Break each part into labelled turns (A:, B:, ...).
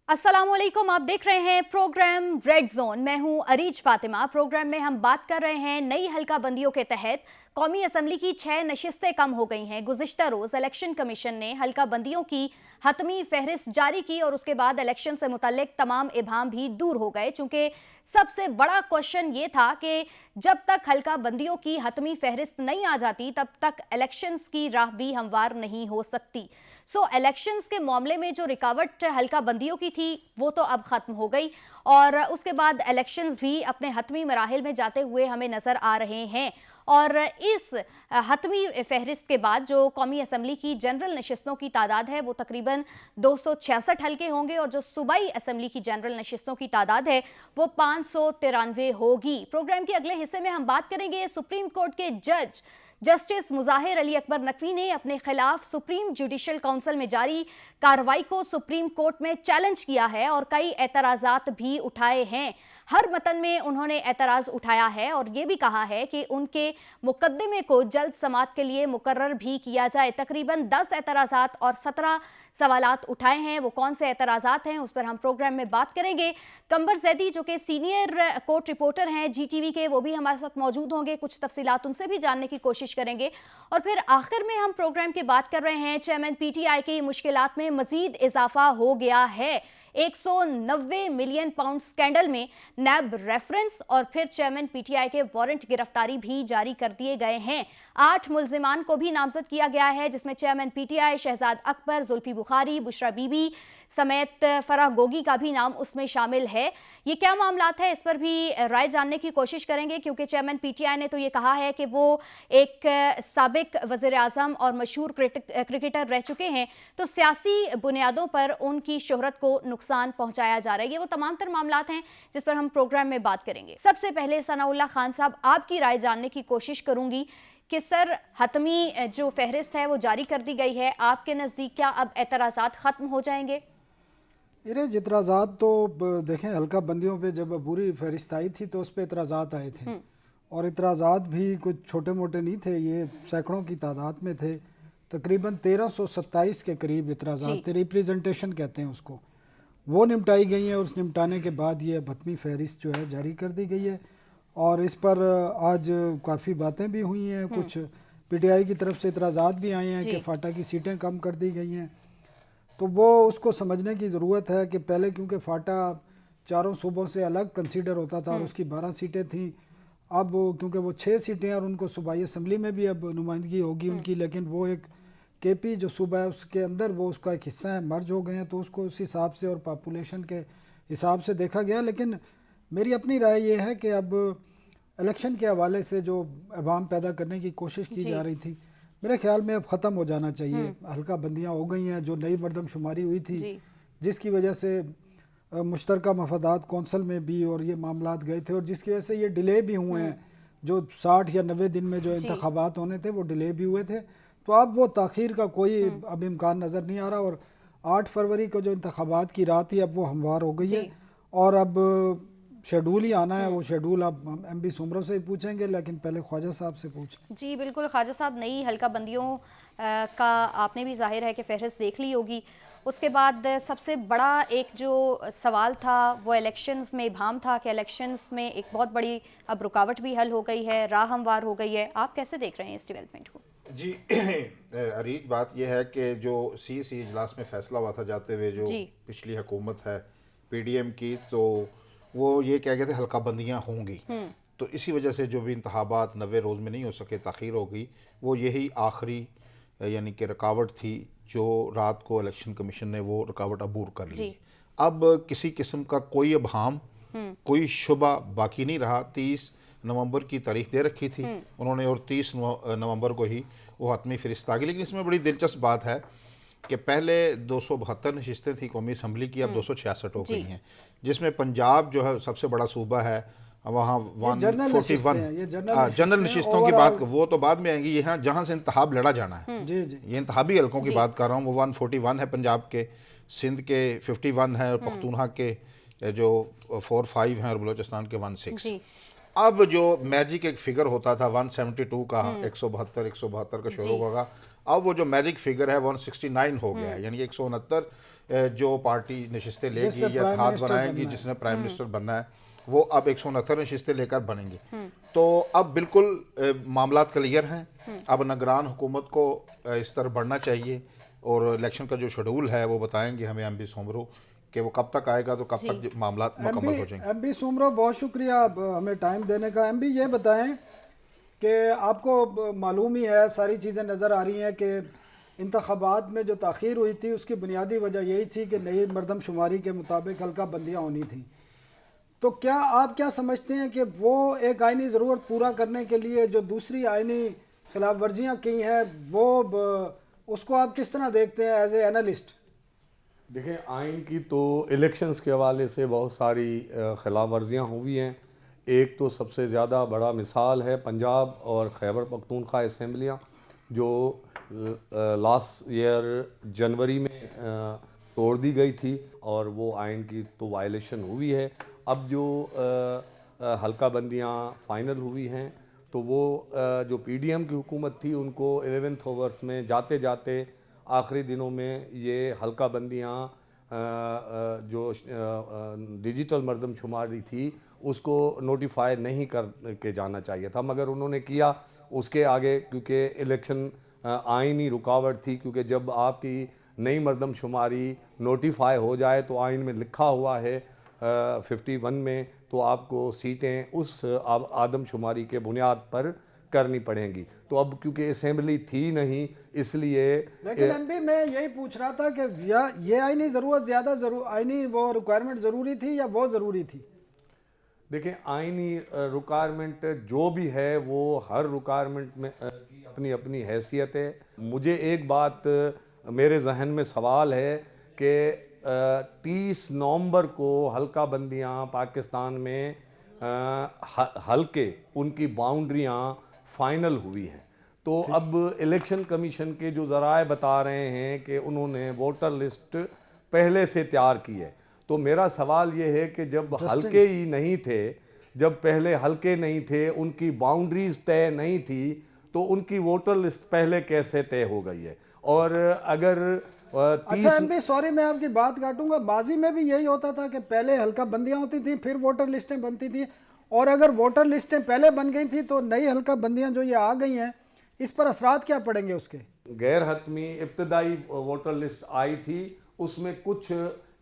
A: अस्सलाम वालेकुम, आप देख रहे हैं प्रोग्राम रेड जोन। मैं हूं अरीज फातिमा। प्रोग्राम में हम बात कर रहे हैं नई हल्का बंदियों के तहत कौमी असम्बली की 6 नशिस्तें कम हो गई हैं। गुज़िश्ता रोज़ इलेक्शन कमीशन ने हल्का बंदियों की हतमी फहरिस्त जारी की और उसके बाद इलेक्शन से मुतल्लिक तमाम इबाम भी दूर हो गए, चूंकि सबसे बड़ा क्वेश्चन ये था कि जब तक हल्का बंदियों की हतमी फहरिस्त नहीं आ जाती तब तक इलेक्शंस की राह भी हमवार नहीं हो सकती। इलेक्शंस के मामले में जो रुकावट हल्का बंदियों की थी वो तो अब ख़त्म हो गई और उसके बाद इलेक्शंस भी अपने हतमी मराहिल में जाते हुए हमें नज़र आ रहे हैं। और इस हतमी फहरिस्त के बाद जो कौमी असम्बली की जनरल नशिस्तों की तादाद है वो तकरीबन 266 हल्के होंगे और जो सूबाई असम्बली की जनरल नशिस्तों की तादाद है वो 593 होगी। प्रोग्राम के अगले हिस्से में हम बात करेंगे सुप्रीम कोर्ट के जज जस्टिस मुज़ाहिर अली अकबर नकवी ने अपने खिलाफ सुप्रीम जुडिशल काउंसिल में जारी कार्रवाई को सुप्रीम कोर्ट में चैलेंज किया है और कई एतराज़ात भी उठाए हैं। हर मतन में उन्होंने एतराज़ उठाया है और ये भी कहा है कि उनके मुकदमे को जल्द समाअत के लिए मुकर्रर भी किया जाए। तकरीबन 10 एतराज़ात और 17 सवालात उठाए हैं। वो कौन से एतराज़ात हैं उस पर हम प्रोग्राम में बात करेंगे। कंबर जैदी जो कि सीनियर कोर्ट रिपोर्टर हैं GTV के, वो भी हमारे साथ मौजूद होंगे। कुछ तफसीलात उनसे भी जानने की कोशिश करेंगे और फिर आखिर में हम प्रोग्राम की बात कर रहे हैं चेयरमैन PTI की मुश्किलात में मजीद इजाफा हो गया है। 190 मिलियन पाउंड स्कैंडल में नैब रेफरेंस और फिर चेयरमैन PTI के वारंट गिरफ्तारी भी जारी कर दिए गए हैं। 8 मुल्जिमान को भी नामजद किया गया है जिसमें चेयरमैन PTI शहजाद अकबर, जुल्फी बुखारी, बुशरा बीबी समेत फराह गोगी का भी नाम उसमें शामिल है। ये क्या मामलात है इस पर भी राय जानने की कोशिश करेंगे क्योंकि चेयरमैन PTI ने तो ये कहा है कि वो एक साबिक वज़ीर आज़म और मशहूर क्रिकेटर रह चुके हैं, तो सियासी बुनियादों पर उनकी शोहरत को नुकसान पहुंचाया जा रहा है। ये वो तमाम तर मामलात हैं जिस पर हम प्रोग्राम में बात करेंगे। सबसे पहले सनाउल्लाह खान साहब, आपकी राय जानने की कोशिश करूंगी कि सर हतमी जो फहरिस्त है वो जारी कर दी गई है, आपके नज़दीक क्या अब एतराज़ात ख़त्म हो जाएंगे?
B: एतराज़ात तो देखें, हल्का बंदियों पे जब पूरी फहरिस्त आई थी तो उस पर एतराज़ात आए थे और एतराज़ात भी कुछ छोटे मोटे नहीं थे, ये सैकड़ों की तादाद में थे। तकरीबन 1327 के करीब एतराज़ात थे, रिप्रेजेंटेशन कहते हैं उसको, वो निपटाई गई हैं और उस निपटाने के बाद ये हतमी फहरिस्त जो है जारी कर दी गई है। और इस पर आज काफ़ी बातें भी हुई हैं, कुछ PTI की तरफ से एतराज़ात भी आए हैं कि फाटा की सीटें कम कर दी गई हैं। तो वो उसको समझने की ज़रूरत है कि पहले क्योंकि फाटा चारों सूबों से अलग कंसीडर होता था और उसकी 12 सीटें थीं, अब क्योंकि वो 6 सीटें और उनको सूबाई असम्बली में भी अब नुमाइंदगी होगी उनकी, लेकिन वो एक KP जो सूबा है उसके अंदर वो उसका एक हिस्सा है, मर्ज हो गए हैं, तो उसको उस हिसाब से और पॉपुलेशन के हिसाब से देखा गया। लेकिन मेरी अपनी राय ये है कि अब इलेक्शन के हवाले से जो अवाम पैदा करने की कोशिश की जा रही थी, मेरे ख्याल में अब ख़त्म हो जाना चाहिए। हल्का बंदियाँ हो गई हैं, जो नई मरदमशुमारी हुई थी जिसकी वजह से मुश्तरका मफादात कौंसल में भी और ये मामलात गए थे और जिसकी वजह से ये डिले भी हुए हैं, जो 60 या 90 दिन में जो इंतखाबात होने थे वो डिले भी हुए थे। तो अब वो ताख़ीर का कोई अब इम्कान नज़र नहीं आ रहा और 8 फरवरी को जो इंतखाबात की रात थी अब वो हमवार हो गई है और अब शेड्यूल ही आना है। वो शेड्यूल अब MB सुमरों से ही पूछेंगे, लेकिन पहले ख्वाजा साहब से पूछें।
A: जी बिल्कुल ख्वाजा साहब, नई हल्का बंदियों का आपने भी जाहिर है कि फहरिस्त देख ली होगी। उसके बाद सबसे बड़ा एक जो सवाल था वो इलेक्शंस में इबाम था कि इलेक्शंस में एक बहुत बड़ी अब रुकावट भी हल हो गई है, राह हमवार हो गई है। आप कैसे देख रहे हैं इस डेवलपमेंट को?
C: जी अरीज, बात यह है कि जो CC इजलास में फैसला हुआ था जाते हुए, जो पिछली हुकूमत है PDM की, तो वो ये कह गए थे हल्का बंदियाँ होंगी, तो इसी वजह से जो भी इंतखाबात 90 रोज़ में नहीं हो सके, ताख़ीर हो गई। वो यही आखिरी यानी कि रुकावट थी जो रात को इलेक्शन कमीशन ने वो रुकावट अबूर कर ली। अब किसी किस्म का कोई अबहाम, कोई शुबा बाकी नहीं रहा। 30 नवंबर की तारीख दे रखी थी उन्होंने और 30 नवंबर को ही वो हतमी फहरिस्त आ गई। लेकिन इसमें बड़ी दिलचस्प बात है कि पहले 272 नशिस्तें थी कौमी असम्बली की, अब 266 हो गई हैं, जिसमें पंजाब जो है सबसे बड़ा सूबा है, वहाँ 141 जनरल नशिस्तों की बात वो तो बाद में आएंगी। यहाँ जहाँ से इंतखाब लड़ा जाना है, ये इंतखाबी हल्कों की बात कर रहा हूँ, वो 141 है पंजाब के, सिंध के 51 है और पख्तूनख्वा के जो 45 हैं और बलोचिस्तान के 16। अब जो मैजिक एक फिगर होता था 172 का, 172 का शुरू होगा, اب وہ جو میجک فگر ہے 169 ہو گیا ہے، یعنی 169 جو پارٹی نشستیں لے گی یا اتحاد بنائے گی جس نے پرائم منسٹر بننا ہے، وہ اب 169 نشستیں لے کر بنیں گی. تو اب بالکل معاملات کلیئر ہیں. اب نگران حکومت کو اس طرح بڑھنا چاہیے، اور الیکشن کا جو شیڈول ہے وہ بتائیں گے ہمیں ایم بی سومرو کہ وہ کب تک آئے گا تو کب تک معاملات مکمل ہو جائیں گے.
B: ایم بی سومرو بہت شکریہ ہمیں ٹائم دینے کا. ایم بی یہ بتائیں کہ آپ کو معلوم ہی ہے، ساری چیزیں نظر آ رہی ہیں کہ انتخابات میں جو تاخیر ہوئی تھی اس کی بنیادی وجہ یہی تھی کہ نئی مردم شماری کے مطابق حلقہ بندیاں ہونی تھیں. تو کیا آپ کیا سمجھتے ہیں کہ وہ ایک آئینی ضرورت پورا کرنے کے لیے جو دوسری آئینی خلاف ورزیاں کی ہیں وہ اس کو آپ کس طرح دیکھتے ہیں ایز اے اینالسٹ؟
D: دیکھیں، آئین کی تو الیکشنز کے حوالے سے بہت ساری خلاف ورزیاں ہوئی ہیں. ایک تو سب سے زیادہ بڑا مثال ہے پنجاب اور خیبر پختونخوا اسمبلیاں جو لاسٹ ایئر جنوری میں توڑ دی گئی تھی، اور وہ آئین کی تو وائلیشن ہوئی ہے. اب جو حلقہ بندیاں فائنل ہوئی ہیں تو وہ جو پی ڈی ایم کی حکومت تھی ان کو 11 آورس میں جاتے جاتے آخری دنوں میں یہ حلقہ بندیاں جو ڈیجیٹل مردم شماری تھی اس کو نوٹیفائی نہیں کر کے جانا چاہیے تھا، مگر انہوں نے کیا. اس کے آگے کیونکہ الیکشن آئینی رکاوٹ تھی، کیونکہ جب آپ کی نئی مردم شماری نوٹیفائی ہو جائے تو آئین میں لکھا ہوا ہے 51 میں تو آپ کو سیٹیں اس آدم شماری کے بنیاد پر کرنی پڑیں گی. تو اب کیونکہ اسمبلی تھی نہیں اس لیے
B: لیکن ایم بی میں یہی پوچھ رہا تھا کہ یہ آئینی ضرورت زیادہ آئینی وہ ریکوائرمنٹ ضروری تھی یا وہ ضروری تھی؟
D: دیکھیں، آئینی ریکوائرمنٹ جو بھی ہے وہ ہر ریکوائرمنٹ میں کی اپنی اپنی حیثیت ہے. مجھے ایک بات میرے ذہن میں سوال ہے کہ 30 نومبر کو حلقہ بندیاں پاکستان میں حلقے ان کی باؤنڈریاں فائنل ہوئی ہیں، تو اب الیکشن کمیشن کے جو ذرائع بتا رہے ہیں کہ انہوں نے ووٹر لسٹ پہلے سے تیار کی ہے. تو میرا سوال یہ ہے کہ جب حلقے ہی نہیں تھے، جب پہلے حلقے نہیں تھے، ان کی باؤنڈریز طے نہیں تھی، تو ان کی ووٹر لسٹ پہلے کیسے طے ہو گئی ہے؟ اور اگر
B: اچھا ایم بی سوری میں آپ کی بات کاٹوں گا، ماضی میں بھی یہی ہوتا تھا کہ پہلے حلقہ بندیاں ہوتی تھیں پھر ووٹر لسٹیں بنتی تھیں، اور اگر ووٹر لسٹیں پہلے بن گئی تھیں تو نئی حلقہ بندیاں جو یہ آ گئی ہیں اس پر اثرات کیا پڑیں گے اس کے؟
D: غیر حتمی ابتدائی ووٹر لسٹ آئی تھی، اس میں کچھ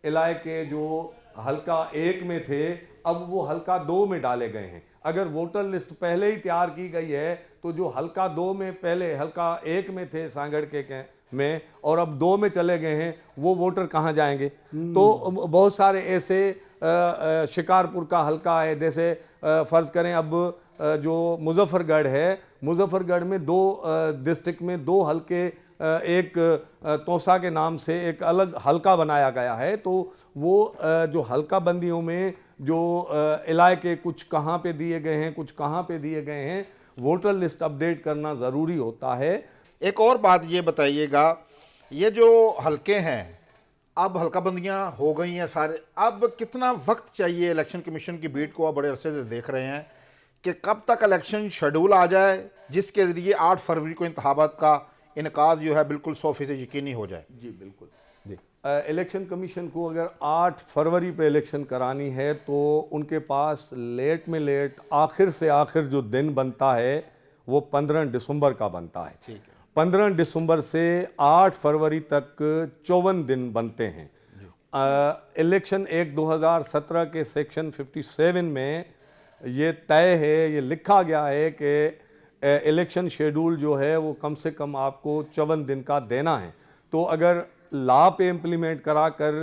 D: علاقے جو حلقہ 1 میں تھے اب وہ حلقہ 2 میں ڈالے گئے ہیں. اگر ووٹر لسٹ پہلے ہی تیار کی گئی ہے تو جو حلقہ 2 میں پہلے حلقہ 1 میں تھے سانگڑ کے میں اور اب 2 میں چلے گئے ہیں، وہ ووٹر کہاں جائیں گے؟ تو بہت سارے ایسے شکارپور کا حلقہ ہے، جیسے فرض کریں اب جو مظفر گڑھ ہے، مظفر گڑھ میں 2 ڈسٹرکٹ میں 2 حلقے، ایک توسا کے نام سے ایک الگ حلقہ بنایا گیا ہے. تو وہ جو حلقہ بندیوں میں جو علاقے کچھ کہاں پہ دیے گئے ہیں کچھ کہاں پہ دیے گئے ہیں، ووٹر لسٹ اپڈیٹ کرنا ضروری ہوتا ہے.
C: ایک اور بات یہ بتائیے گا، یہ جو حلقے ہیں اب حلقہ بندیاں ہو گئی ہیں سارے، اب کتنا وقت چاہیے الیکشن کمیشن کی بیٹ کو؟ آپ بڑے عرصے سے دیکھ رہے ہیں کہ کب تک الیکشن شیڈول آ جائے جس کے ذریعے 8 فروری کو انتخابات کا انعقاد جو ہے بالکل 100% یقینی ہو جائے؟
D: جی بالکل. الیکشن کمیشن کو اگر 8 فروری پہ الیکشن کرانی ہے تو ان کے پاس لیٹ میں لیٹ آخر سے آخر جو دن بنتا ہے وہ 15 دسمبر کا بنتا ہے. ٹھیک ہے. 15 دسمبر سے 8 فروری تک 54 دن بنتے ہیں. الیکشن ایک 2017 کے سیکشن 57 میں یہ طے ہے، یہ لکھا گیا ہے کہ الیکشن شیڈول جو ہے وہ کم سے کم آپ کو 54 دن کا دینا ہے. تو اگر لا پہ امپلیمنٹ کرا کر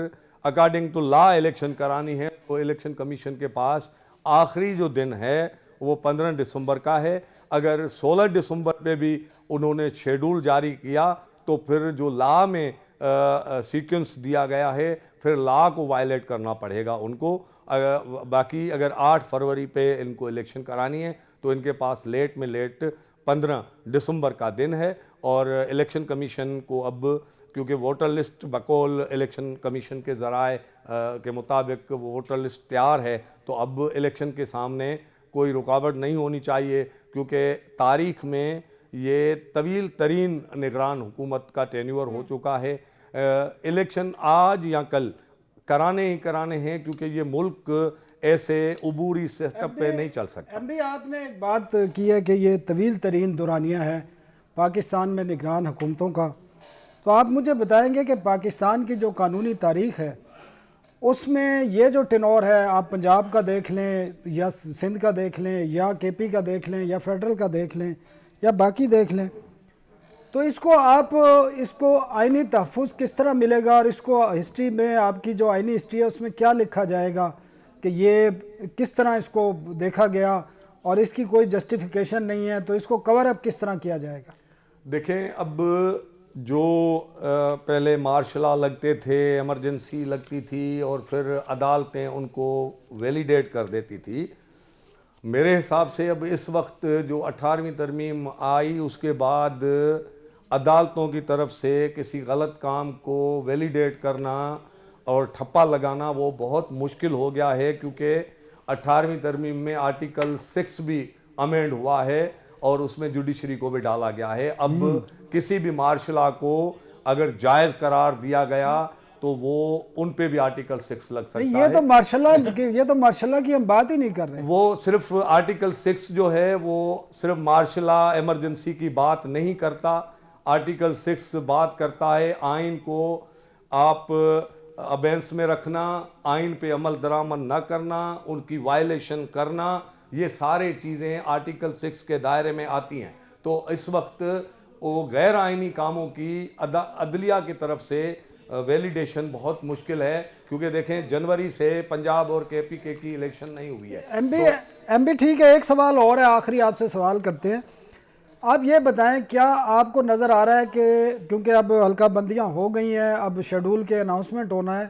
D: اکارڈنگ ٹو لا الیکشن کرانی ہے تو الیکشن کمیشن کے پاس آخری جو دن ہے وہ 15 دسمبر کا ہے. اگر 16 دسمبر پہ بھی انہوں نے شیڈول جاری کیا تو پھر جو لا میں سیکوینس دیا گیا ہے پھر لا کو وائلیٹ کرنا پڑے گا ان کو. باقی اگر 8 فروری پہ ان کو الیکشن کرانی ہے تو ان کے پاس لیٹ میں لیٹ 15 دسمبر کا دن ہے. اور الیکشن کمیشن کو اب کیونکہ ووٹر لسٹ بقول الیکشن کمیشن کے ذرائع کے مطابق ووٹر لسٹ تیار ہے تو اب الیکشن کے سامنے کوئی رکاوٹ نہیں ہونی چاہیے، کیونکہ تاریخ میں یہ طویل ترین نگران حکومت کا ٹینیور ہو چکا ہے. الیکشن آج یا کل کرانے ہی کرانے ہیں کیونکہ یہ ملک ایسے عبوری سیٹ اپ پہ نہیں چل سکتا.
B: بھی آپ نے ایک بات کی ہے کہ یہ طویل ترین دورانیہ ہے پاکستان میں نگران حکومتوں کا، تو آپ مجھے بتائیں گے کہ پاکستان کی جو قانونی تاریخ ہے اس میں یہ جو ٹینور ہے، آپ پنجاب کا دیکھ لیں یا سندھ کا دیکھ لیں یا کے پی کا دیکھ لیں یا فیڈرل کا دیکھ لیں یا باقی دیکھ لیں، تو اس کو آئینی تحفظ کس طرح ملے گا، اور اس کو ہسٹری میں آپ کی جو آئینی ہسٹری ہے اس میں کیا لکھا جائے گا کہ یہ کس طرح اس کو دیکھا گیا اور اس کی کوئی جسٹیفیکیشن نہیں ہے، تو اس کو کور اپ کس طرح کیا جائے گا؟
D: دیکھیں، اب جو پہلے مارشل لا لگتے تھے، ایمرجنسی لگتی تھی اور پھر عدالتیں ان کو ویلیڈیٹ کر دیتی تھی، میرے حساب سے اب اس وقت جو 18ویں ترمیم آئی اس کے بعد عدالتوں کی طرف سے کسی غلط کام کو ویلیڈیٹ کرنا اور ٹھپا لگانا وہ بہت مشکل ہو گیا ہے، کیونکہ 18ویں ترمیم میں آرٹیکل 6 بھی امینڈ ہوا ہے اور اس میں جوڈیشری کو بھی ڈالا گیا ہے. اب کسی بھی مارشل لا کو اگر جائز قرار دیا گیا تو وہ ان پہ بھی آرٹیکل 6 لگ سکتا ہے.
B: یہ تو مارشل لا کی ہم بات ہی نہیں کر رہے.
D: وہ صرف آرٹیکل 6 جو ہے وہ صرف مارشل لا ایمرجنسی کی بات نہیں کرتا. آرٹیکل 6 بات کرتا ہے آئین کو آپ ابینس میں رکھنا، آئین پہ عمل درآمد نہ کرنا، ان کی وائلیشن کرنا، یہ سارے چیزیں آرٹیکل 6 کے دائرے میں آتی ہیں. تو اس وقت وہ غیر آئینی کاموں کی عدلیہ کی طرف سے ویلیڈیشن بہت مشکل ہے، کیونکہ دیکھیں جنوری سے پنجاب اور کے پی کے کی الیکشن نہیں ہوئی ہے.
B: ایم بی ٹھیک ہے، ایک سوال اور ہے، آخری آپ سے سوال کرتے ہیں. آپ یہ بتائیں، کیا آپ کو نظر آ رہا ہے کہ کیونکہ اب حلقہ بندیاں ہو گئی ہیں، اب شیڈول کے اناؤنسمنٹ ہونا ہے،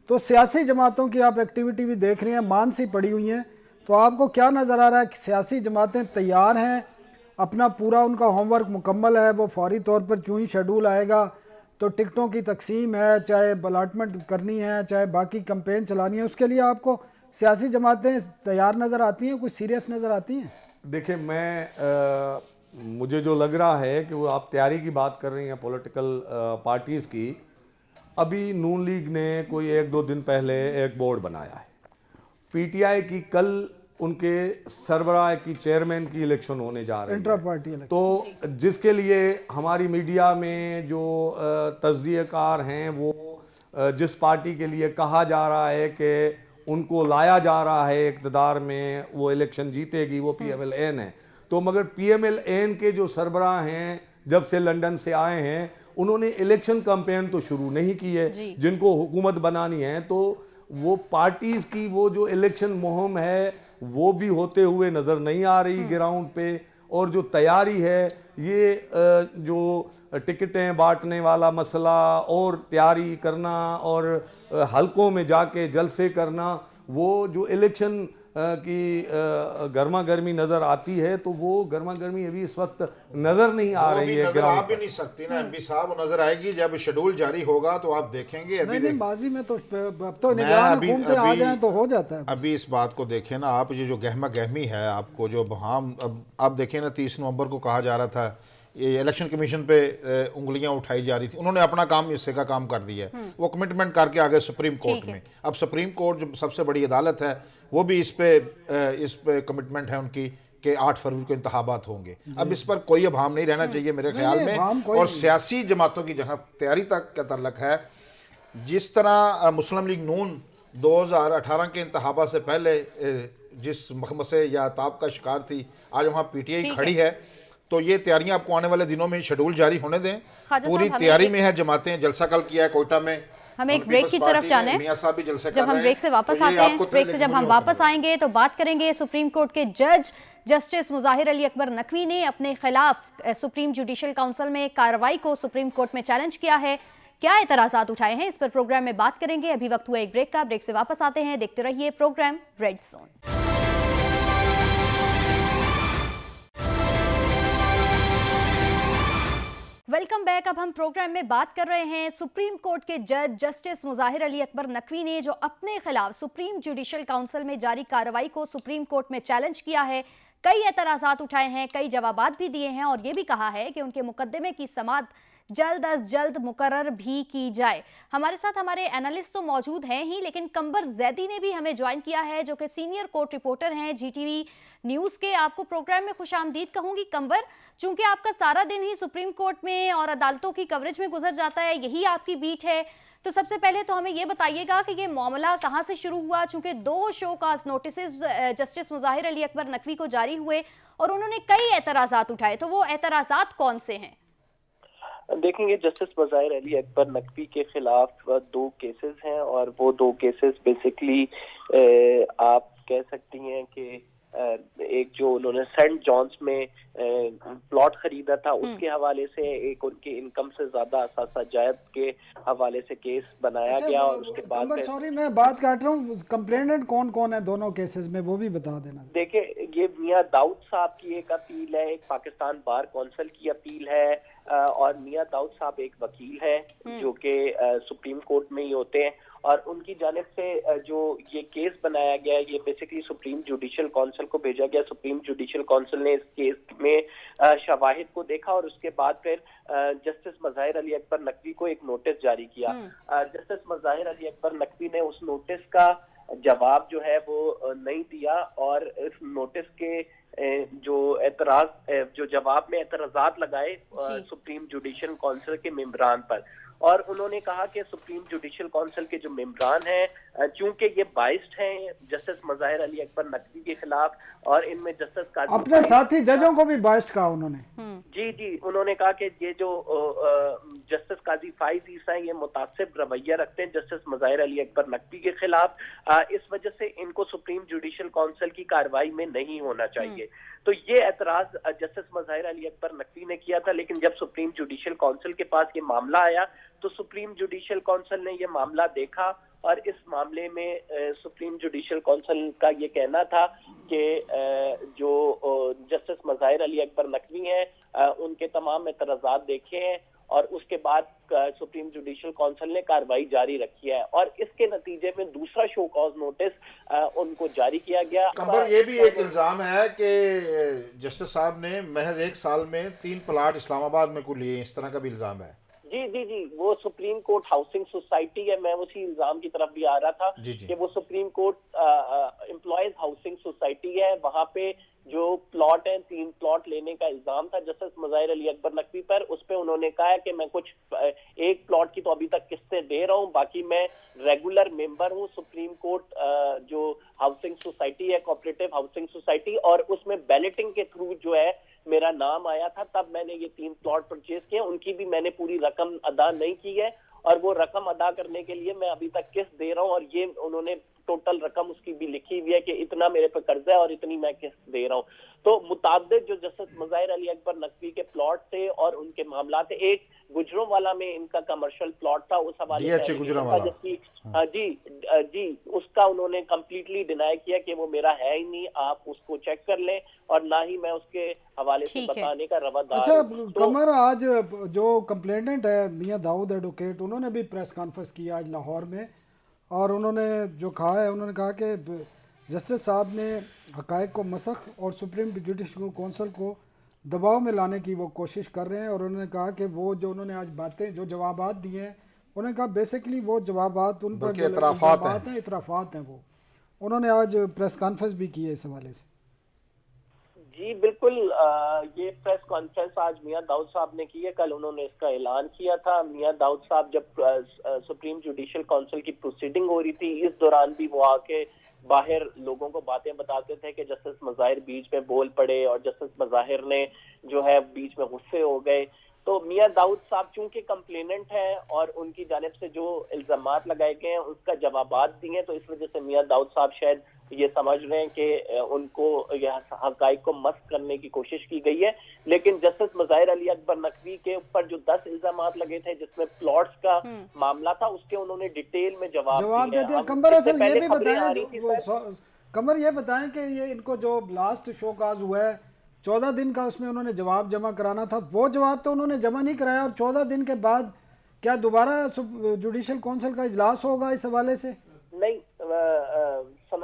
B: تو سیاسی جماعتوں کی آپ ایکٹیویٹی بھی دیکھ رہے ہیں، مان سی پڑی ہوئی ہیں، تو آپ کو کیا نظر آ رہا ہے کہ سیاسی جماعتیں تیار ہیں، اپنا پورا ان کا ہوم ورک مکمل ہے، وہ فوری طور پر چوں ہی شیڈول آئے گا تو ٹکٹوں کی تقسیم ہے، چاہے الاٹمنٹ کرنی ہے، چاہے باقی کمپین چلانی ہے، اس کے لیے آپ کو سیاسی جماعتیں تیار نظر آتی ہیں، کوئی سیریس نظر آتی ہیں؟
D: دیکھیں، مجھے جو لگ رہا ہے کہ وہ آپ تیاری کی بات کر رہی ہیں پولیٹیکل پارٹیز کی، ابھی نون لیگ نے کوئی 1-2 دن پہلے ایک بورڈ بنایا ہے. پی ٹی آئی کی کل ان کے سربراہ کی چیئرمین کی الیکشن ہونے جا رہی ہے،
B: انٹرا پارٹی الیکشن،
D: تو جس کے لیے ہماری میڈیا میں جو تجزیہ کار ہیں وہ جس پارٹی کے لیے کہا جا رہا ہے کہ ان کو لایا جا رہا ہے اقتدار میں، وہ الیکشن جیتے گی، وہ پی ایم ایل این ہے. تو مگر پی ایم ایل این کے جو سربراہ ہیں جب سے لنڈن سے آئے ہیں انہوں نے الیکشن کمپین تو شروع نہیں کی ہے. جن کو حکومت بنانی ہے تو وہ پارٹیز کی وہ جو الیکشن مہم ہے وہ بھی ہوتے ہوئے نظر نہیں آ رہی گراؤنڈ پہ. اور جو تیاری ہے یہ جو ٹکٹیں بانٹنے والا مسئلہ اور تیاری کرنا اور حلقوں میں جا کے جلسے کرنا، وہ جو الیکشن کی گرما گرمی نظر آتی ہے تو وہ گرما گرمی ابھی اس وقت نظر نہیں آ رہی ہے.
C: نظر آ بھی نہیں سکتی نا ایم پی صاحب، وہ نظر آئے گی جب شیڈول جاری ہوگا تو آپ دیکھیں گے.
B: نہیں بازی میں تو اب تو نگران حکومتیں آ جائیں تو ہو جاتا ہے.
C: ابھی اس بات کو دیکھیں نا آپ، یہ جو گہما گہمی ہے آپ کو، جو اب دیکھیں نا 30 نومبر کو کہا جا رہا تھا یہ الیکشن کمیشن پہ انگلیاں اٹھائی جا رہی تھی، انہوں نے اپنا کام حصے کا کام کر دیا ہے، وہ کمٹمنٹ کر کے آگے سپریم کورٹ میں. اب سپریم کورٹ جو سب سے بڑی عدالت ہے وہ بھی اس پہ کمٹمنٹ ہے ان کی کہ 8 فروری کو انتخابات ہوں گے. اب اس پر کوئی ابہام نہیں رہنا چاہیے میرے خیال میں. اور سیاسی جماعتوں کی جہاں تیاری تک کا تعلق ہے، جس طرح مسلم لیگ نون 2018 کے انتخابات سے پہلے جس مخمسے یا تاب کا شکار تھی، آج وہاں پی ٹی آئی کھڑی ہے. تو یہ تیاریاں آپ کو آنے والے دنوں میں شیڈول جاری ہونے دیں، پوری تیاری میں ہے جماعتیں. جلسہ کل کیا ہے کوئٹہ میں.
A: ہم ایک بریک کی طرف جانے ہیں. جب ہم بریک سے واپس آتے ہیں، بریک سے جب ہم واپس آئیں گے تو بات کریں گے سپریم کورٹ کے جج جسٹس مظاہر علی اکبر نقوی نے اپنے خلاف سپریم جوڈیشل کونسل میں کارروائی کو سپریم کورٹ میں چیلنج کیا ہے، کیا اعتراضات اٹھائے ہیں، اس پر پروگرام میں بات کریں گے. ابھی وقت ہوا ایک بریک کا، بریک سے واپس آتے ہیں. دیکھتے رہیے programme red zone. Welcome back. اب ہم پروگرام میں بات کر رہے ہیں سپریم کورٹ کے جج جسٹس مظاہر علی اکبر نقوی نے جو اپنے خلاف سپریم جوڈیشل کونسل میں جاری کارروائی کو سپریم کورٹ میں چیلنج کیا ہے. कई एतराज़ात उठाए हैं, कई जवाबात भी दिए हैं और ये भी कहा है कि उनके मुकदमे की समाअत जल्द अज जल्द मुकर्रर भी की जाए। हमारे साथ हमारे एनालिस्ट तो मौजूद हैं ही, लेकिन कंबर जैदी ने भी हमें ज्वाइन किया है, जो कि सीनियर कोर्ट रिपोर्टर हैं जीटीवी न्यूज़ के। आपको प्रोग्राम में खुशामदीद कहूंगी कंबर, चूंकि आपका सारा दिन ही सुप्रीम कोर्ट में और अदालतों की कवरेज में गुजर जाता है, यही आपकी बीट है। तो सबसे पहले तो हमें ये बताइएगा कि ये मामला कहाँ से शुरू हुआ, चूंकि 2 show cause notices justice Mazahar Ali Akbar Naqvi को जारी हुए और उन्होंने कई एतराज़ात उठाए, तो वो एतराज़ात कौन से हैं?
E: देखेंगे, जस्टिस मुज़ाहिर अली अकबर नकवी के खिलाफ 2 केसेस हैं और वो 2 केसेस बेसिकली आप कह सकती हैं कि एक जो उन्होंने सेंट जॉन्स में प्लॉट खरीदा था उसके हवाले से, एक उनकी इनकम से ज्यादा असासा जायद के हवाले से केस बनाया गया और उसके बाद
B: सॉरी मैं बात काट रहा हूँ, कंप्लेनेंट कौन कौन है दोनों केसेस में वो भी बता देना।
E: देखिए, ये मियां दाऊद साहब की एक अपील है, एक पाकिस्तान बार कौंसिल की अपील है और मियां दाऊद साहब एक वकील है जो कि सुप्रीम कोर्ट में ही होते हैं और उनकी जानिब से जो ये केस बनाया गया है ये बेसिकली सुप्रीम जुडिशल काउंसिल को भेजा गया। सुप्रीम जुडिशल काउंसिल ने इस केस में शवाहिद को देखा और उसके बाद फिर जस्टिस मुज़ाहिर अली अकबर नकवी को एक नोटिस जारी किया। जस्टिस मुज़ाहिर अली अकबर नकवी ने उस नोटिस का जवाब जो है वो नहीं दिया और इस नोटिस के जो जवाब में एतराज़ात लगाए सुप्रीम जुडिशल काउंसिल के मेंबरान पर, और उन्होंने कहा कि सुप्रीम जुडिशल काउंसिल के जो मेंबरान हैं चूंकि ये बाइस्ड हैं जस्टिस मुज़ाहिर अली अकबर नकवी के खिलाफ और इनमें जस्टिस काजी
B: अपने साथी जजों को भी बाइस्ड कहा उन्होंने।
E: जी उन्होंने कहा कि ये जो जस्टिस काजी फाइज ईसा हैं ये मुतासिब रवैया रखते हैं जस्टिस मुज़ाहिर अली अकबर नकवी के खिलाफ, इस वजह से इनको सुप्रीम जुडिशल काउंसिल की कार्रवाई में नहीं होना चाहिए। तो ये एतराज जस्टिस मुज़ाहिर अली अकबर नकवी ने किया था, लेकिन जब सुप्रीम जुडिशल काउंसिल के पास ये मामला आया तो सुप्रीम जुडिशल काउंसिल ने ये मामला देखा और इस मामले में सुप्रीम जुडिशल काउंसिल का ये कहना था कि जो जस्टिस मुज़ाहिर अली अकबर नकवी हैं उनके तमाम एतराज़ात देखे हैं और उसके बाद सुप्रीम जुडिशल काउंसिल ने कार्रवाई जारी रखी है और इसके नतीजे में दूसरा शो कॉज नोटिस उनको जारी किया गया।
C: कंबर, ये भी एक इल्जाम है कि जस्टिस साहब ने महज 1 साल में 3 प्लाट इस्लामाबाद में को लिए, इस तरह का भी इल्जाम है।
E: जी वो सुप्रीम कोर्ट हाउसिंग सोसाइटी है, मैं उसी इल्जाम की तरफ भी आ रहा था कि वो supreme court employees housing society है, वहां पे जो प्लॉट है 3 प्लॉट लेने का इल्जाम था जस्टिस मुज़ाहिर अली अकबर नकवी पर। उस पे उन्होंने कहा है कि मैं कुछ 1 प्लॉट की तो अभी तक किस्तें दे रहा हूँ, बाकी मैं रेगुलर मेंबर हूँ सुप्रीम कोर्ट जो हाउसिंग सोसाइटी है, कोऑपरेटिव हाउसिंग सोसाइटी, और उसमें बैलेटिंग के थ्रू जो है मेरा नाम आया था, तब मैंने ये 3 प्लॉट परचेज किए। उनकी भी मैंने पूरी रकम अदा नहीं की है और वो रकम अदा करने के लिए मैं अभी तक किस्त दे रहा हूँ और ये उन्होंने टोटल रकम उसकी भी लिखी हुई है कि इतना मेरे पे कर्जा है और इतनी मैं किस्त दे रहा हूँ। तो मुताबिक जो जस्टिस मुज़ाहिर अली अकबर नकवी के प्लॉट थे और उनके मामला थे, एक गुजरांवाला में इनका कमर्शियल प्लॉट था, उस हवाले से जी उसका उन्होंने कंप्लीटली डिनाई किया कि वो मेरा है ही नहीं, आप उसको चेक कर लें और ना ही मैं उसके हवाले से बताने का रवादार।
B: अच्छा कमर, आज जो कंप्लेनेंट है मियां दाऊद एडवोकेट, उन्होंने भी प्रेस कॉन्फ्रेंस की आज लाहौर में और उन्होंने जो कहा है, उन्होंने कहा कि जस्टिस साहब ने हक़ाइक़ को मसख और सुप्रीम जुडिशल काउंसिल को दबाव में लाने की वो कोशिश कर रहे हैं और उन्होंने कहा कि वो जो उन्होंने आज बातें जो जवाबात दिए हैं, उन्होंने कहा बेसिकली वो जवाबात उन पर इतराफ़ात हैं। वो उन्होंने आज प्रेस कॉन्फ्रेंस भी की है इस हवाले से।
E: जी बिल्कुल, ये प्रेस कॉन्फ्रेंस आज मियां दाऊद साहब ने की है, कल उन्होंने इसका ऐलान किया था। मियां दाऊद साहब जब सुप्रीम जुडिशल काउंसिल की प्रोसीडिंग हो रही थी, इस दौरान भी वो आके बाहर लोगों को बातें बताते थे कि जस्टिस मुज़ाहिर बीच में बोल पड़े और जस्टिस मुज़ाहिर ने जो है बीच में गुस्से हो गए। तो मियां दाऊद साहब चूंकि कंप्लेनेंट हैं और उनकी जानिब से जो इल्जामात लगाए गए हैं उसका जवाबात दिए, तो इस वजह से मियां दाऊद साहब शायद ये समझ रहे हैं कि उनको यह हक़ाइक़ को मस्क करने की कोशिश की गई है। लेकिन जस्टिस मुज़ाहिर अली अकबर नकवी के ऊपर जो 10 इल्जामात लगे थे जिसमें प्लॉट्स का मामला था, उसके उन्होंने डिटेल में जवाब दिया।
B: कमर, असल ये भी बताएं, कमर ये बताएं कि ये इनको जो लास्ट शो काज हुआ है 14 दिन का, उसमें उन्होंने जवाब जमा कराना था, वो जवाब तो उन्होंने जमा नहीं कराया और 14 दिन के बाद क्या दोबारा जुडिशल काउंसिल का इजलास होगा इस हवाले से?
E: नहीं,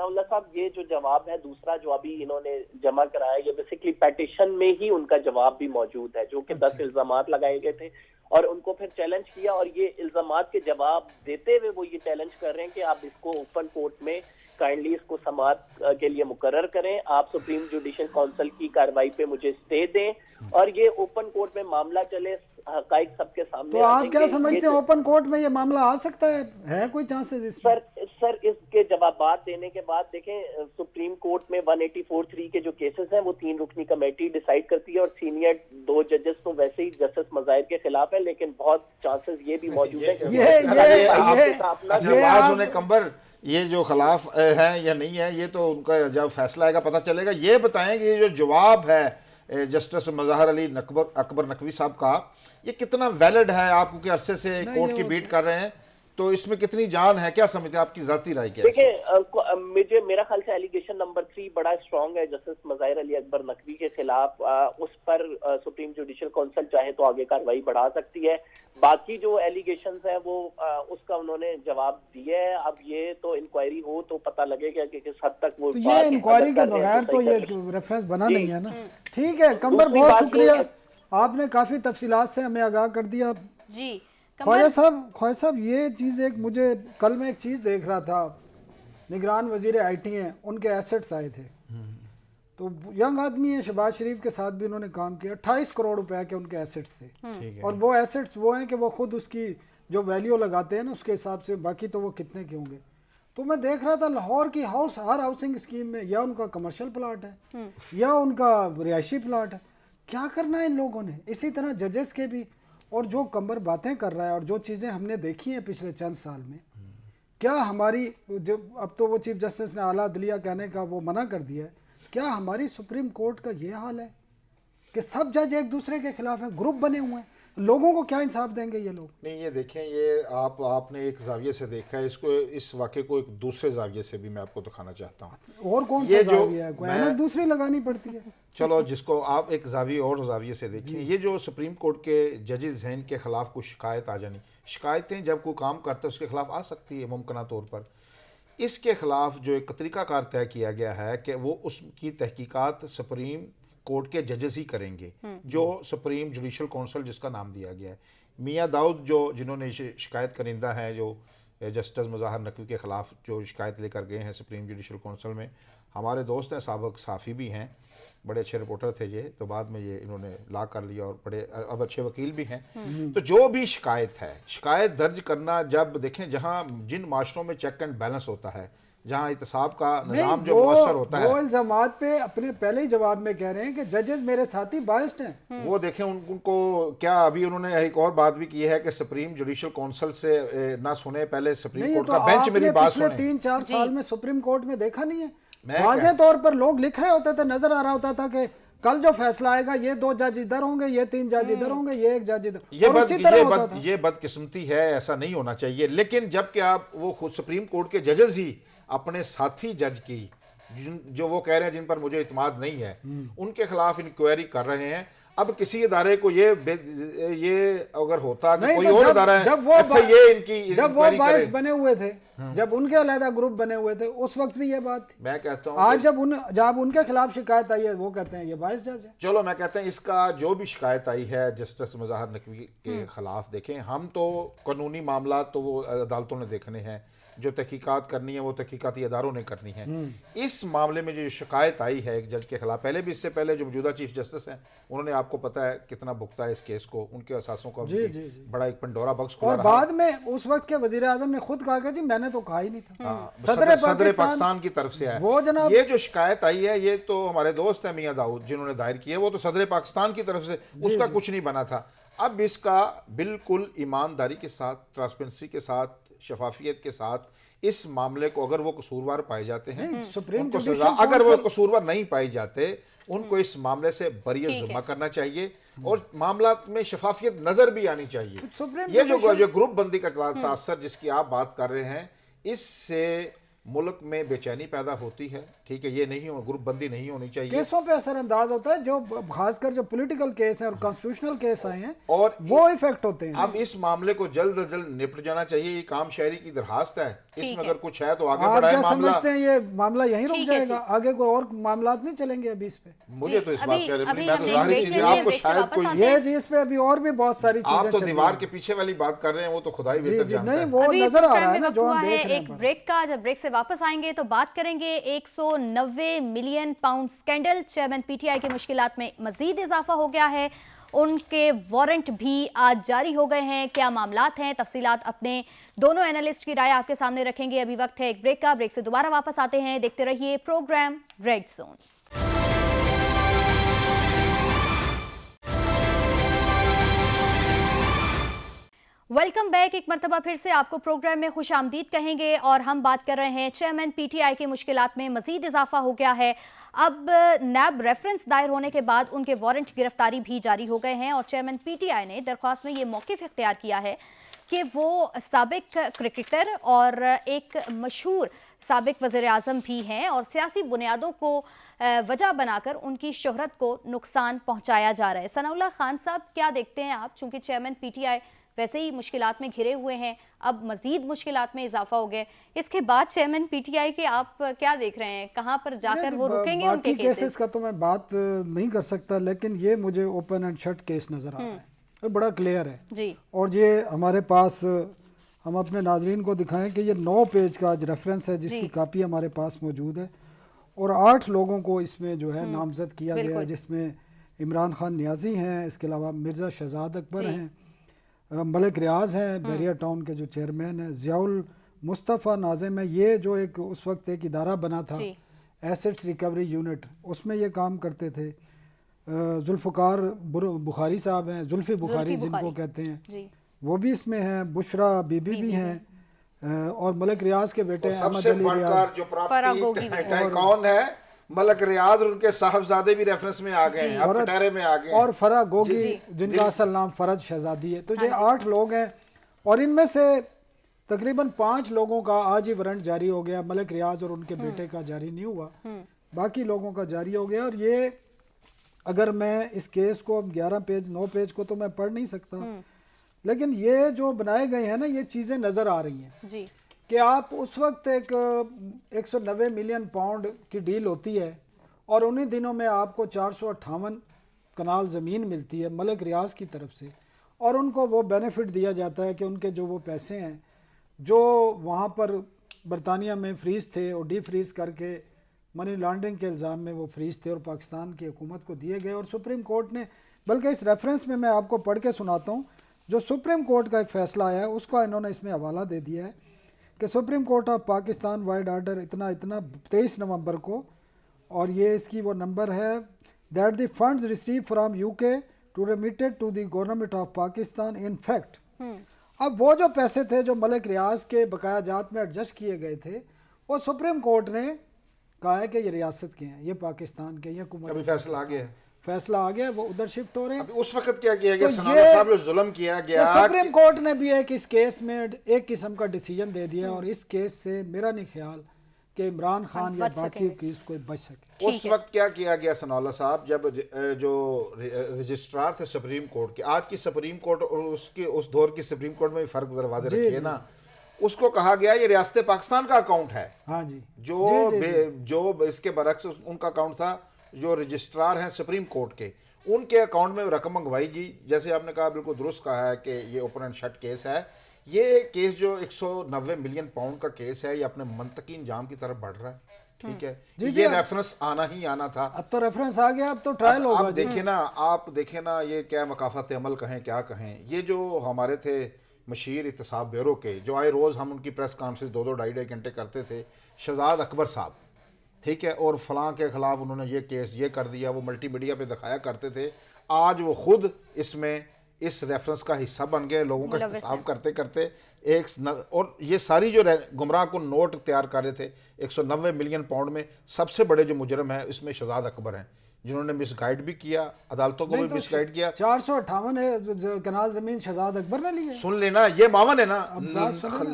E: ثناء اللہ صاحب یہ جو جواب ہے دوسرا جو ابھی انہوں نے جمع کرایا یہ بیسیکلی پیٹیشن میں ہی ان کا جواب بھی موجود ہے جو کہ 10 الزامات لگائے گئے تھے اور ان کو پھر چیلنج کیا اور یہ الزامات کے جواب دیتے ہوئے وہ یہ چیلنج کر رہے ہیں کہ آپ اس کو اوپن کورٹ میں کائنڈلی اس کو سماعت کے لیے مقرر کریں, آپ سپریم جوڈیشل کونسل کی کارروائی پہ مجھے اسٹے دیں اور یہ اوپن کورٹ میں معاملہ چلے, حقائق سب کے سامنے.
B: تو آپ کیا سمجھتے ہیں اوپن کورٹ میں یہ معاملہ آ سکتا ہے کوئی چانسز اس میں؟
E: سر اس کے جوابات دینے کے بعد دیکھیں سپریم کورٹ میں 184(3) کے جو کیسز ہیں وہ 3 رکنی کمیٹی ڈیسائیڈ کرتی ہے اور سینئر 2 ججز تو ویسے ہی جسٹس مظاہر کے خلاف ہیں, لیکن بہت چانسز یہ بھی موجود ہے
C: کمبر یہ جو خلاف ہے یا نہیں ہے یہ تو ان کا جب فیصلہ آئے گا پتہ چلے گا. یہ بتائیں کہ یہ جو جواب ہے جسٹس مظاہر علی اکبر نقوی صاحب کا یہ کتنا ویلڈ ہے؟ آپ کیونکہ عرصے سے کورٹ کی بیٹ کر رہے ہیں تو اس میں کتنی جان ہے, کیا سمجھتے ہیں, آپ کی ذاتی رائے کیا ہے؟
E: دیکھیں میرا خیال سے ایلیگیشن نمبر 3 بڑا اسٹرانگ ہے جسٹس مظاہر علی اکبر نقوی کے خلاف. اس پر سپریم جوڈیشل کونسل چاہے تو آگے کارروائی بڑھا سکتی ہے. باقی جو ایلیگیشنز ہیں وہ اس کا انہوں نے جواب دیا ہے. اب یہ تو انکوائری ہو تو پتہ لگے گا کہ کس حد تک وہ
B: یہ انکوائری کے بغیر تو یہ ریفرنس بنا نہیں ہے نا. ٹھیک ہے قمر, بہت شکریہ, آپ نے کافی تفصیلات سے ہمیں آگاہ کر دیا.
A: جی
B: خواجہ صاحب یہ چیز ایک مجھے کل میں ایک چیز دیکھ رہا تھا, نگران وزیر آئی ٹی ہیں, ان کے ایسٹس آئے تھے تو ینگ آدمی ہیں, شہباز شریف کے ساتھ بھی انہوں نے کام کیا, 28 کروڑ روپے کے ان کے ایسٹس تھے اور وہ ایسٹس وہ ہیں کہ وہ خود اس کی جو ویلیو لگاتے ہیں نا اس کے حساب سے, باقی تو وہ کتنے کے ہوں گے. تو میں دیکھ رہا تھا لاہور کی ہر ہاؤسنگ اسکیم میں یا ان کا کمرشل پلاٹ ہے یا ان کا رہائشی پلاٹ ہے. کیا کرنا ہے ان لوگوں نے؟ اسی طرح ججز کے بھی, اور جو کمبر باتیں کر رہا ہے اور جو چیزیں ہم نے دیکھی ہیں پچھلے چند سال میں, کیا ہماری جو اب تو وہ چیف جسٹس نے اعلیٰ عدلیہ کہنے کا وہ منع کر دیا ہے, کیا ہماری سپریم کورٹ کا یہ حال ہے کہ سب جج ایک دوسرے کے خلاف ہیں, گروپ بنے ہوئے ہیں, لوگوں کو کیا انصاف دیں گے یہ لوگ؟
C: نہیں یہ دیکھیں, یہ آپ نے ایک زاویے سے دیکھا ہے, اس واقعے کو ایک دوسرے زاویے سے بھی میں آپ کو دکھانا چاہتا ہوں.
B: اور کون سا زاویہ ہے؟ کوئی اینک دوسری لگانی پڑتی ہے.
C: چلو جس کو آپ ایک زاویے اور زاویے سے دیکھیں, یہ جو سپریم کورٹ کے ججز ہیں ان کے خلاف کچھ شکایت آ جانی, شکایتیں جب کوئی کام کرتا ہے اس کے خلاف آ سکتی ہے ممکنہ طور پر. اس کے خلاف جو ایک طریقہ کار طے کیا گیا ہے کہ وہ اس کی تحقیقات سپریم کورٹ کے ججز ہی کریں گے, جو سپریم جوڈیشل کونسل جس کا نام دیا گیا ہے. میاں داؤد جنہوں نے شکایت کنندہ ہیں, جو جسٹس مظاہر نقوی کے خلاف جو شکایت لے کر گئے ہیں سپریم جوڈیشل کونسل میں, ہمارے دوست ہیں, سابق صحافی بھی ہیں, بڑے اچھے رپورٹر تھے یہ, تو بعد میں یہ انہوں نے لا کر لیا اور بڑے اب اچھے وکیل بھی ہیں. تو جو بھی شکایت ہے, شکایت درج کرنا, جب دیکھیں جہاں جن معاشروں میں چیک اینڈ بیلنس ہوتا ہے, جہاں احتساب کا نظام جو مؤثر ہوتا ہے,
B: وہ الزامات پہ اپنے پہلے ہی جواب میں کہہ رہے ہیں کہ ججز میرے ساتھی بائسڈ ہیں.
C: وہ دیکھیں ان کو کیا, ابھی انہوں نے ایک اور بات بھی کی ہے کہ سپریم جوڈیشل کونسل سے نہ سنے, پہلے سپریم کورٹ کا بینچ میری بات سنیں.
B: پچھلے 3-4 سال میں سپریم کورٹ میں دیکھا نہیں ہے, واضح طور پر لوگ لکھ رہے ہوتے تھے, نظر آ رہا ہوتا تھا کہ کل جو فیصلہ آئے گا یہ 2 جج ادھر ہوں گے, یہ 3 جج ادھر ہوں گے, یہ 1 جج ادھر.
C: یہ بدقسمتی ہے, ایسا نہیں ہونا چاہیے. لیکن جب کہ آپ وہ خود سپریم کورٹ کے ججز ہی اپنے ساتھی جج کی جو وہ کہہ رہے ہیں جن پر مجھے اعتماد نہیں ہے, ان کے خلاف انکوائری کر رہے ہیں. اب کسی ادارے کو یہ اگر ہوتا کہ کوئی اور ادارہ ہے,
B: جب وہ باعث بنے ہوئے تھے, جب ان کے علیحدہ گروپ بنے ہوئے تھے, اس وقت بھی یہ بات تھی.
C: میں کہتا ہوں
B: آج جب ان کے خلاف شکایت آئی ہے وہ کہتے ہیں یہ باعث جج ہے.
C: چلو میں کہتا ہوں اس کا جو بھی شکایت آئی ہے جسٹس مظاہر نقوی کے خلاف, دیکھیں ہم تو قانونی معاملات تو وہ عدالتوں نے دیکھنے ہیں, جو تحقیقات کرنی ہے وہ تحقیقاتی اداروں نے کرنی ہے. اس معاملے میں جو شکایت آئی ہے ایک جج کے خلاف, پہلے بھی اس سے پہلے جو موجودہ چیف جسٹس ہیں انہوں نے آپ کو پتا ہے کتنا بھگتا ہے اس کیس کو, ان کے اثاثوں کا بڑا ایک پنڈورا باکس کھلا رہا.
B: اور بعد میں اس وقت کے وزیر اعظم نے خود کہا کہ جی میں نے تو کہا ہی نہیں تھا.
C: صدر پاکستان کی طرف سے ہے وہ جناب. یہ جو شکایت آئی ہے یہ تو ہمارے دوست ہیں میاں داؤد جنہوں نے دائر کی ہے, وہ تو صدر پاکستان کی طرف سے, اس کا کچھ نہیں بنا تھا. اب اس کا بالکل ایمانداری کے ساتھ, ٹرانسپیرنسی کے ساتھ, شفافیت کے ساتھ اس معاملے کو اگر وہ قصوروار پائے جاتے ہیں ان کو سزا, اگر وہ قصوروار نہیں پائے جاتے ان کو اس معاملے سے بری ذمہ کرنا چاہیے اور معاملات میں شفافیت نظر بھی آنی چاہیے. یہ جو گروپ بندی کا تاثر جس کی آپ بات کر رہے ہیں, اس سے मुल्क में बेचैनी पैदा होती है, ठीक है, ये नहीं हो, ग्रुप बंदी नहीं होनी चाहिए।
B: केसों पे असर अंदाज होता है, जो खासकर जो पॉलिटिकल केस हैं और कॉन्स्टिट्यूशनल केस आए हैं
C: और
B: वो इफेक्ट होते हैं।
C: अब इस मामले को जल्द अज जल्द निपट जाना चाहिए, ये काम शहरी की दरखास्त है, इसमें अगर कुछ है तो आगे
B: आप
C: बढ़ाए
B: क्या
C: मामला।
B: समझते हैं ये मामला यहीं रुक
A: ठीक है,
B: जाएगा, आगे कोई और मामलात नहीं चलेंगे अभी इस पे?
C: मुझे तो इस बात का
A: अभी
C: मैं तो
A: हमने
C: जाहिर
A: break
C: चीज़
A: ले
C: है,
A: लिए,
C: आपको
A: break से
C: शायद
A: वापस
C: कोई
A: आते
B: ये जी इस पे अभी और भी बहुत सारी चीजें
C: आप तो
B: चल रही
C: दीवार
B: हैं।
C: के पीछे वाली बात कर रहे हैं, वो तो खुदा ही
B: जी
C: बेहतर
B: जी
C: जानता
B: नहीं,
C: है।
B: वो
A: अभी
B: नजर आ
A: प्रोग्राम
B: रहा
A: में
B: है ना
A: वक्त
B: जो
A: हुआ
B: हम
A: है
B: देख रहे
A: एक
B: हैं।
A: ब्रेक का। जब ब्रेक से वापस आएंगे तो बात करेंगे 190 million pound scandal, chairman PTI की मुश्किलात में मजीद इजाफा हो गया है, उनके वारंट भी आज जारी हो गए हैं, क्या मामलात हैं, तफसीलात अपने दोनों एनालिस्ट की राय आपके सामने रखेंगे। अभी वक्त है एक ब्रेक का, ब्रेक से दोबारा वापस आते हैं, देखते रहिए programme red zone. Welcome back. एक मरतबा फिर से आपको प्रोग्राम में खुश आमदीद कहेंगे और हम बात कर रहे हैं चेयरमैन पीटीआई की मुश्किलात में मजीद इजाफा हो गया है। अब नैब रेफरेंस दायर होने के बाद उनके वारंट गिरफ्तारी भी जारी हो गए हैं और चेयरमैन पीटीआई ने दरख्वास्त में ये मौक़िफ़ इख्तियार किया है कि वो साबिक क्रिकेटर और एक मशहूर साबिक वज़ीर आज़म भी हैं और सियासी बुनियादों को वजह बनाकर उनकी शोहरत को नुकसान पहुँचाया जा रहा है। सनाउल्लाह खान साहब, क्या देखते हैं आप? चूँकि चेयरमैन पीटीआई वैसे ही मुश्किलात में घिरे हुए हैं, अब मजीद मुश्किलात में इजाफा हो गए, इसके बाद चेयरमैन पीटीआई के आप क्या देख रहे हैं? कहाँ पर जाकर वो रुकेंगे उनके
B: केसेस का तो मैं बात नहीं कर सकता, लेकिन ये मुझे ओपन एंड शट केस नज़र आ रहा है, ये बड़ा क्लियर है
A: जी।
B: और ये हमारे पास, हम अपने नाजरीन को दिखाएं कि ये 9 पेज का आज रेफरेंस है जिसकी कापी हमारे पास मौजूद है और 8 लोगों को इसमें जो है नामजद किया गया है, जिसमें इमरान खान नियाजी हैं, इसके अलावा मिर्ज़ा शहजाद अकबर हैं, मलिक रियाज हैं, बैरिया टाउन के जो चेयरमैन हैं, ज़ियाउल मुस्तफ़ा नाज़िम है, ये जो एक उस वक्त एक इदारा बना था एसेट्स रिकवरी यूनिट, उसमें ये काम करते थे। जुल्फ़िकार बुखारी साहब हैं, जुल्फ़ी बुखारी जिनको कहते हैं, वो भी इसमें हैं, बुशरा बीबी भी हैं और मलिक रियाज के बेटे अहमद अली रियाज
C: जो प्राप्ति कौन है, मलक रियाज और उनके साहबजादे भी रेफरेंस में आ गए हैं, अब कटहरे में आ गए,
B: और फरा गोगी जिनका असल नाम फरज शहजादी है। तो ये 8 लोग हैं और इनमें से तकरीबन 5 लोगों का आज ही वारंट जारी हो गया, मलिक रियाज और उनके बेटे का जारी नहीं हुआ, बाकी लोगों का जारी हो गया। और ये अगर मैं इस केस को 11 पेज 9 पेज को तो मैं पढ़ नहीं सकता, लेकिन ये जो बनाए गए हैं ना, ये चीज़ें नज़र आ रही हैं
A: जी
B: कि आप उस वक्त एक 190 मिलियन पाउंड की डील होती है और उन्हीं दिनों में आपको 458 कनाल ज़मीन मिलती है मलिक रियाज की तरफ से और उनको वो बेनिफिट दिया जाता है कि उनके जो वो पैसे हैं जो वहाँ पर बरतानिया में फ्रीज़ थे और डी फ्रीज़ करके मनी लॉन्ड्रिंग के इल्ज़ाम में वो फ्रीज़ थे और पाकिस्तान की हुकूमत को दिए गए। और सुप्रीम कोर्ट ने, बल्कि इस रेफरेंस में मैं आपको पढ़ के सुनाता हूँ, जो सुप्रीम कोर्ट का एक फ़ैसला आया है उसका इन्होंने इसमें हवाला दे दिया है कि supreme court of Pakistan wide order इतना 23 नवंबर को, और ये इसकी वो नंबर है, that the funds receive from UK to remitted to the government of Pakistan in fact. अब वो जो पैसे थे जो मलिक रियाज के बकाया जात में एडजस्ट किए गए थे, वो सुप्रीम कोर्ट ने कहा है कि ये रियासत के हैं, ये पाकिस्तान के, ये हुकूमत,
C: अभी फैसला आ गया है,
B: फैसला आ गया, वो उधर शिफ्ट हो रहे हैं।
C: उस वक्त क्या किया गया,
B: तो
C: सनाउल्लाह साहब, जो जुल्म किया गया,
B: सुप्रीम कोर्ट ने भी एक इस केस में एक किस्म का डिसीजन दे दिया और इस केस से मेरा नहीं ख्याल कि इमरान खान या बाकी केस कोई बच सके।
C: उस वक्त क्या किया गया सनाउल्लाह साहब, जब जो रजिस्ट्रार थे सुप्रीम कोर्ट के, आज की सुप्रीम कोर्ट और उसके उस दौर की सुप्रीम कोर्ट में भी फर्क दरवाजे रखिए ना, उसको कहा गया ये रियासत पाकिस्तान का अकाउंट है।
B: हाँ जी,
C: जो इसके बरक्स उनका अकाउंट था, जो रजिस्ट्रार हैं सुप्रीम कोर्ट के, उनके अकाउंट में रकम मंगवाई गई। जैसे आपने कहा, बिल्कुल दुरुस्त कहा है कि ये ओपन एंड शट केस है। ये केस जो 190 मिलियन पाउंड का केस है, ये अपने मंतकी इंजाम की तरफ बढ़ रहा है, ठीक है। ये रेफरेंस आना ही आना था,
B: अब तो रेफरेंस आ गया, अब तो ट्रायल होगा।
C: आप देखें ना, ये क्या मकाफत अमल कहें क्या कहें, ये जो हमारे थे मशीर इत्तेसाब ब्यूरो के, जो आए रोज़ हम उनकी प्रेस कॉन्फ्रेंस 2-2 ढाई घंटे करते थे, शहजाद अकबर साहब, ठीक है, और फलां के ख़िलाफ़ उन्होंने ये केस ये कर दिया, वो मल्टी मीडिया पे दिखाया करते थे। आज वो खुद इसमें इस रेफरेंस का हिस्सा बन गए, लोगों का हिसाब करते करते और ये सारी जो गुमराह को नोट तैयार कर रहे थे, 190 मिलियन पाउंड में सबसे बड़े जो मुजरम है इसमें शहजाद अकबर हैं। जिन्होंने मिस गाइड भी किया, अदालतों को भी मिस गाइड किया।
B: 458 है कनाल जमीन शहजाद अकबर ने ली है।
C: सुन लेना, ये मावन है ना,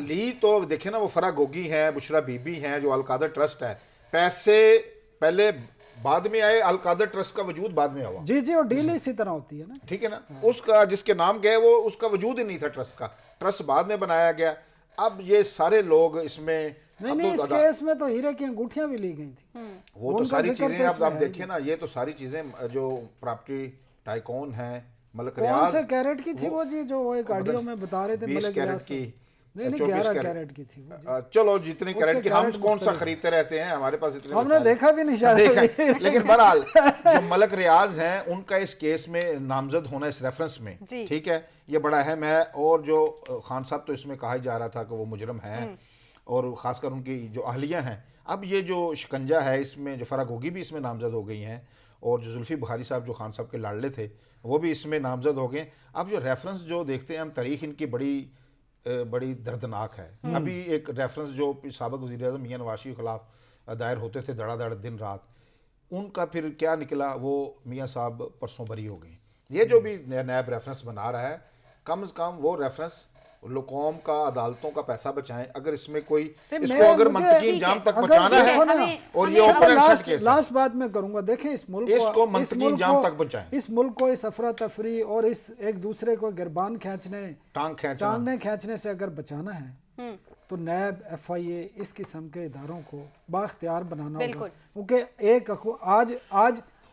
C: ली तो देखे ना, वो फरा गोगी हैं, बुशरा बीबी हैं, जो अलकादर ट्रस्ट है, पैसे पहले बाद में आए, अलकादर ट्रस्ट का वजूद बाद में हुआ।
B: जी जी, और डील इसी तरह होती है ना,
C: ठीक है ना, उसका जिसके नाम गए वो उसका वजूद ही नहीं था ट्रस्ट का, ट्रस्ट बाद में बनाया गया। अब ये सारे लोग इसमें
B: नहीं, इस केस में तो हीरे की अंगूठियां भी ली गई थी।
C: वो तो सारी चीजें अब आप देखें ना, ये तो सारी चीजें जो प्रॉपर्टी टाइकून हैं, मलक रियाज,
B: कौन से कैरेट की थी वो जी, जो वो एक ऑडियो में बता रहे थे,
C: 20 कैरेट की,
B: नहीं 11 कैरेट की थी वो।
C: चलो जितनी कैरेट की, हम कौन सा खरीदते रहते हैं, हमारे पास इतने
B: हमने देखा भी नहीं शायद
C: देखा। लेकिन बहरहाल जो मलक रियाज हैं उनका इस केस में नामजद होना इस रेफरेंस में, ठीक है, ये बड़ा अहम है। और जो खान साहब तो इसमें कहा जा रहा था कि वो मुजरम हैं, और ख़ासकर उनकी जो अहलिया हैं। अब ये जो शिकंजा है इसमें जो फरा गोगी भी इसमें नामजद हो गई हैं, और जो जुल्फी बुखारी साहब जो खान साहब के लाडले थे वो भी इसमें नामजद हो गए। अब जो रेफरेंस जो देखते हैं हम, तारीख इनकी बड़ी दर्दनाक है। अभी एक रेफरेंस जो साबिक़ वज़ीर-ए-आज़म मियां नवाज शरीफ के खिलाफ दायर होते थे धड़ाधड़ दिन रात, उनका फिर क्या निकला, वो मियां साहब परसों बरी हो गए। ये जो भी नैब रेफरेंस बना रहा है, कम से कम वो रेफरेंस कौम का, अदालतों का पैसा बचाएं। अगर इसमें कोई इसको अगर मंतकी इंजाम तक पहुंचाना है, और ये ओपन एंड शट केस है,
B: लास्ट बात मैं करूंगा, देखें इस मुल्क
C: इसको मंतकी इंजाम तक पहुंचाएं।
B: इस मुल्क को इस अफरा तफरी और इस एक दूसरे को गिरबान खींचने, टांगने खींचने से अगर बचाना है तो नैब, FIA, इस किस्म के इदारों को बाख्तियार बनाना होगा। क्योंकि एक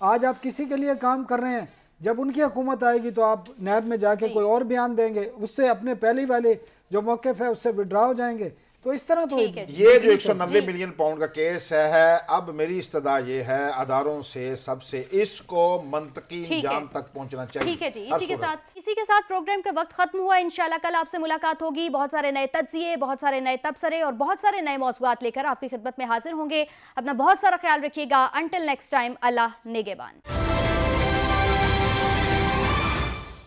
B: आज आप किसी के लिए काम कर रहे हैं, जब उनकी हुकूमत आएगी तो आप नैब में जाके कोई और बयान देंगे, उससे अपने पहली वाले जो मौक़िफ़ है उससे विड्रॉ हो जाएंगे। तो इस तरह तो
C: ये जो 190 मिलियन पाउंड का केस है, अब मेरी इस्तदा ये है अदारों से, सबसे इसको मंतकी इंजाम तक पहुंचना चाहिए।
A: ठीक है जी, इसी के साथ प्रोग्राम का वक्त खत्म हुआ। इंशाल्लाह कल आपसे मुलाकात होगी, बहुत सारे नए तज्जिए, बहुत सारे नए तबसरे और बहुत सारे नए मौज़ूआत लेकर आपकी खिदमत में हाजिर होंगे। अपना बहुत सारा ख्याल रखिएगा। अंटिल नेक्स्ट टाइम, अल्लाह निगहबान।